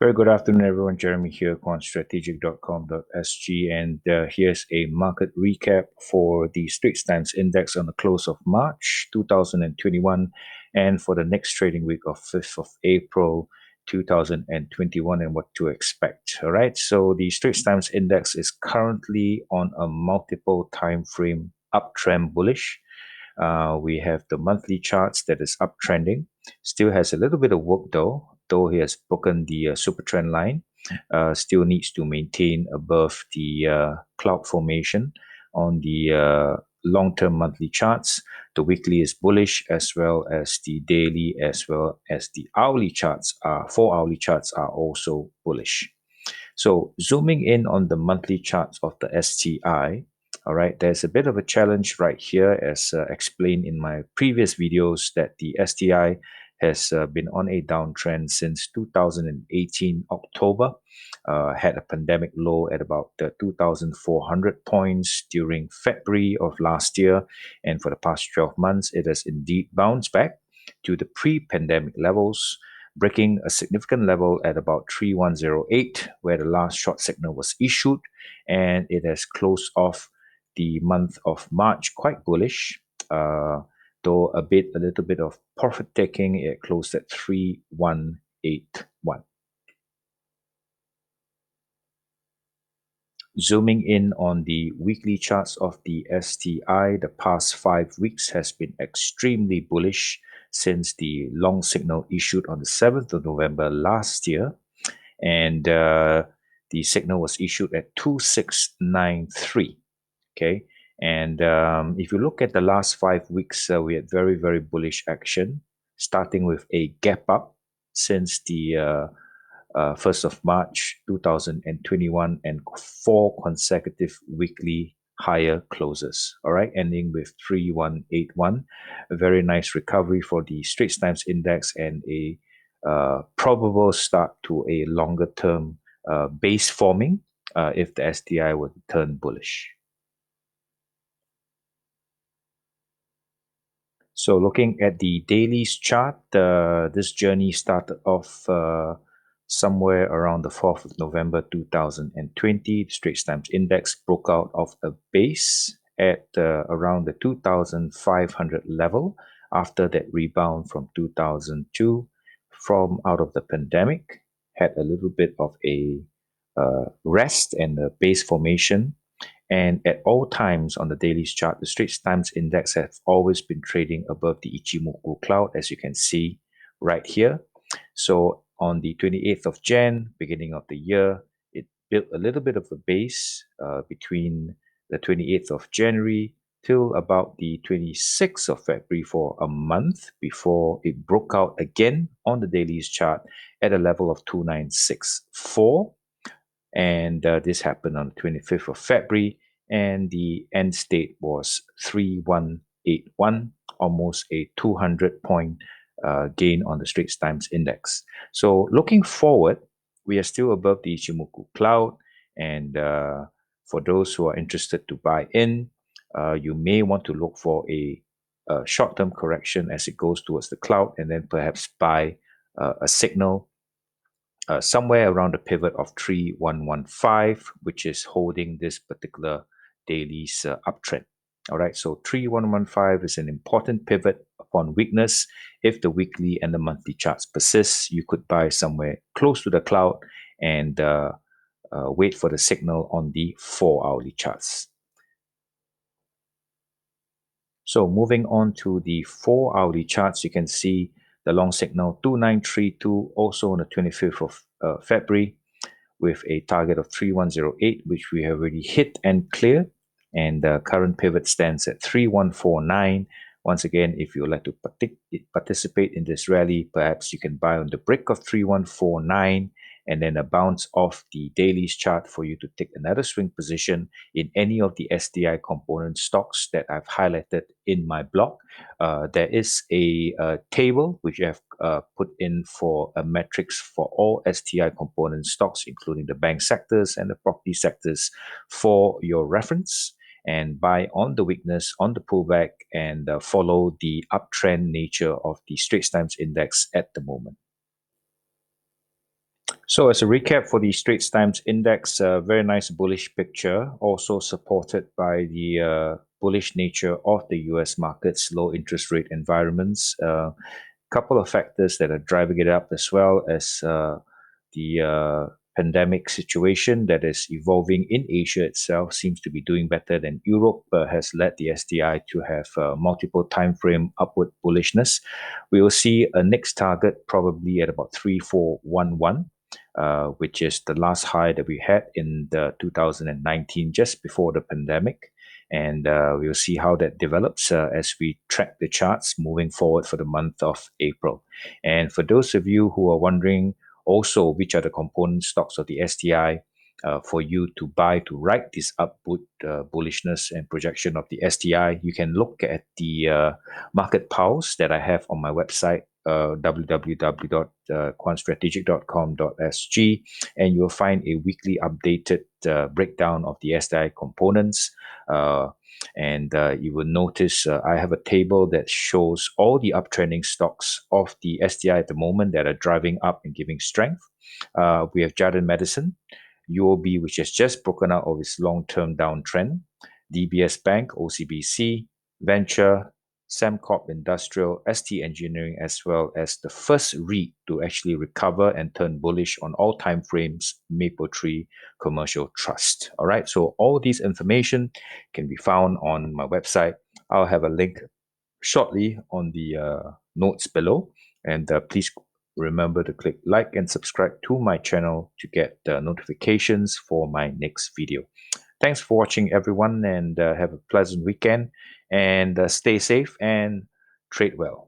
Very good afternoon, everyone. Jeremy here, quantstrategic.com.sg, and here's a market recap for the Straits Times Index on the close of March 2021, and for the next trading week of 5th of April 2021, and what to expect. All right, so the Straits Times Index is currently on a multiple time frame uptrend bullish. We have the monthly charts that is uptrending. Still has a little bit of work though he has broken the super trend line. Still needs to maintain above the cloud formation on the long-term monthly charts. The weekly is bullish, as well as the daily, as well as the hourly charts. 4 hourly charts are also bullish. So zooming in on the monthly charts of the STI, all right, there's a bit of a challenge right here, as explained in my previous videos, that the STI has been on a downtrend since 2018 October. Had a pandemic low at about 2,400 points during February of last year, and for the past 12 months, it has indeed bounced back to the pre-pandemic levels, breaking a significant level at about 3108, where the last short signal was issued, and it has closed off the month of March quite bullish, though a little bit of profit taking. It closed at 3181. Zooming in on the weekly charts of the STI, the past 5 weeks has been extremely bullish since the long signal issued on the 7th of November last year. And the signal was issued at 2693. Okay. And if you look at the last 5 weeks, we had very, very bullish action, starting with a gap up since the 1st of March 2021, and 4 consecutive weekly higher closes. All right, ending with 3181. A very nice recovery for the Straits Times Index, and a probable start to a longer term base forming if the STI were to turn bullish. So looking at the dailies chart, this journey started off somewhere around the 4th of November 2020. The Straits Times Index broke out of a base at around the 2,500 level after that rebound from 2002 from out of the pandemic. Had a little bit of a rest and a base formation. And at all times on the daily chart, the Straits Times Index has always been trading above the Ichimoku cloud, as you can see right here. So on the 28th of Jan, beginning of the year, it built a little bit of a base between the 28th of January till about the 26th of February for a month before it broke out again on the daily chart at a level of 2964. And this happened on the 25th of February, and the end state was 3181, almost a 200-point gain on the Straits Times Index. So looking forward, we are still above the Ichimoku cloud, and for those who are interested to buy in, you may want to look for a short-term correction as it goes towards the cloud, and then perhaps buy a signal somewhere around the pivot of 3115, which is holding this particular daily's uptrend. All right, so 3115 is an important pivot upon weakness. If the weekly and the monthly charts persist, you could buy somewhere close to the cloud and wait for the signal on the 4-hourly charts. So moving on to the 4-hourly charts, you can see the long signal 2932 also on the 25th of February with a target of 3108, which we have already hit and cleared. And the current pivot stands at 3149. Once again, if you would like to participate in this rally, perhaps you can buy on the break of 3149 and then a bounce off the daily's chart for you to take another swing position in any of the STI component stocks that I've highlighted in my blog. There is a table which I have put in for metrics for all STI component stocks, including the bank sectors and the property sectors, for your reference. And buy on the weakness, on the pullback, and follow the uptrend nature of the Straits Times Index at the moment. So, as a recap for the Straits Times Index, a very nice bullish picture, also supported by the bullish nature of the US markets, low interest rate environments. Couple of factors that are driving it up, as well as the pandemic situation that is evolving in Asia itself seems to be doing better than Europe, has led the STI to have multiple time frame upward bullishness. We will see a next target probably at about 3411. Which is the last high that we had in the 2019, just before the pandemic. And we'll see how that develops as we track the charts moving forward for the month of April. And for those of you who are wondering also which are the component stocks of the STI, for you to buy to ride this upward bullishness and projection of the STI, you can look at the market pulse that I have on my website, www.quantstrategic.com.sg, and you'll find a weekly updated breakdown of the STI components. And you will notice I have a table that shows all the uptrending stocks of the STI at the moment that are driving up and giving strength. We have Jardine Medicine, UOB, which has just broken out of its long-term downtrend, DBS Bank, OCBC, Venture, Semcorp Industrial, ST Engineering, as well as the first REIT to actually recover and turn bullish on all time frames, Mapletree Commercial Trust. All right, so all this information can be found on my website. I'll have a link shortly on the notes below, and please remember to click like and subscribe to my channel to get the notifications for my next video. Thanks for watching, everyone, and have a pleasant weekend, and stay safe and trade well.